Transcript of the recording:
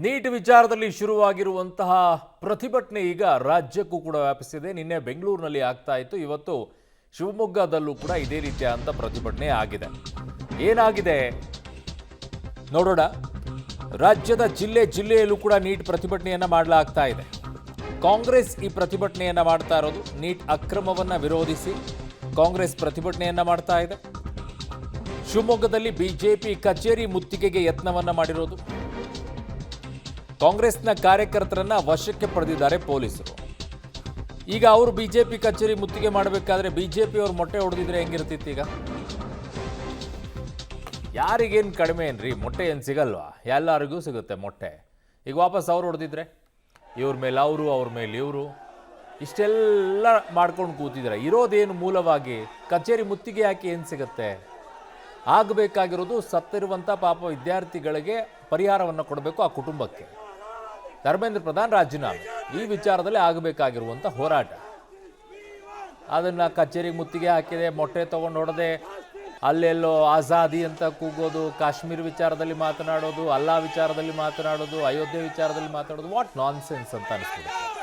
Neat ವಿಚಾರದಲ್ಲಿ ಶುರುವಾಗಿರುವಂತಹ ಪ್ರತಿಭಟನೆ ಈಗ ರಾಜ್ಯಕ್ಕೂ ಕೂಡ ವ್ಯಾಪಿಸಿದೆ. ನಿನ್ನೆ ಬೆಂಗಳೂರಿನಲ್ಲಿ ಆಗ್ತಾ ಇತ್ತು, ಇವತ್ತು ಶಿವಮೊಗ್ಗದಲ್ಲೂ ಕೂಡ ಇದೇ ರೀತಿಯಾದಂಥ ಪ್ರತಿಭಟನೆ ಆಗಿದೆ. ಏನಾಗಿದೆ ನೋಡೋಣ. ರಾಜ್ಯದ ಜಿಲ್ಲೆಯಲ್ಲೂ ಕೂಡ ನೀಟ್ ಪ್ರತಿಭಟನೆಯನ್ನ ಮಾಡಲಾಗ್ತಾ ಇದೆ. ಕಾಂಗ್ರೆಸ್ ಈ ಪ್ರತಿಭಟನೆಯನ್ನ ಮಾಡ್ತಾ ಇರೋದು ನೀಟ್ ಅಕ್ರಮವನ್ನ ವಿರೋಧಿಸಿ ಕಾಂಗ್ರೆಸ್ ಪ್ರತಿಭಟನೆಯನ್ನ ಮಾಡ್ತಾ ಇದೆ. ಶಿವಮೊಗ್ಗದಲ್ಲಿ ಬಿಜೆಪಿ ಕಚೇರಿ ಮುತ್ತಿಗೆಗೆ ಯತ್ನವನ್ನ ಮಾಡಿರೋದು. ಕಾಂಗ್ರೆಸ್ನ ಕಾರ್ಯಕರ್ತರನ್ನ ವಶಕ್ಕೆ ಪಡೆದಿದ್ದಾರೆ ಪೊಲೀಸರು. ಈಗ ಅವರು ಬಿಜೆಪಿ ಕಚೇರಿ ಮುತ್ತಿಗೆ ಮಾಡಬೇಕಾದ್ರೆ ಬಿಜೆಪಿ ಅವ್ರು ಮೊಟ್ಟೆ ಹೊಡೆದಿದ್ರೆ ಹೆಂಗಿರ್ತಿತ್ತು? ಈಗ ಯಾರಿಗೇನು ಕಡಿಮೆ ಏನ್ರಿ, ಮೊಟ್ಟೆ ಏನು ಸಿಗಲ್ವಾ? ಎಲ್ಲರಿಗೂ ಸಿಗುತ್ತೆ ಮೊಟ್ಟೆ. ಈಗ ವಾಪಸ್ ಅವ್ರು ಹೊಡೆದಿದ್ರೆ ಇವ್ರ ಮೇಲೆ ಅವರು, ಅವ್ರ ಮೇಲೆ ಇವರು, ಇಷ್ಟೆಲ್ಲ ಮಾಡ್ಕೊಂಡು ಕೂತಿದ್ದಾರೆ. ಇರೋದೇನು ಮೂಲವಾಗಿ ಕಚೇರಿ ಮುತ್ತಿಗೆ ಯಾಕೆ ಏನು ಸಿಗುತ್ತೆ? ಆಗಬೇಕಾಗಿರೋದು ಸತ್ತಿರುವಂಥ ಪಾಪ ವಿದ್ಯಾರ್ಥಿಗಳಿಗೆ ಪರಿಹಾರವನ್ನು ಕೊಡಬೇಕು ಆ ಕುಟುಂಬಕ್ಕೆ. ಧರ್ಮೇಂದ್ರ ಪ್ರಧಾನ್ ರಾಜೀನಾಮೆ ಈ ವಿಚಾರದಲ್ಲಿ ಆಗಬೇಕಾಗಿರುವಂಥ ಹೋರಾಟ. ಅದನ್ನು ಕಚೇರಿಗೆ ಮುತ್ತಿಗೆ ಹಾಕಿದೆ, ಮೊಟ್ಟೆ ತೊಗೊಂಡು ಹೊಡೆದೆ, ಅಲ್ಲೆಲ್ಲೋ ಆಜಾದಿ ಅಂತ ಕೂಗೋದು, ಕಾಶ್ಮೀರ ವಿಚಾರದಲ್ಲಿ ಮಾತನಾಡೋದು, ಅಲ್ಲಾ ವಿಚಾರದಲ್ಲಿ ಮಾತನಾಡೋದು, ಅಯೋಧ್ಯೆ ವಿಚಾರದಲ್ಲಿ ಮಾತನಾಡೋದು, ವಾಟ್ ನಾನ್ ಸೆನ್ಸ್ ಅಂತ ಅನಿಸ್ಬಿಡುತ್ತೆ.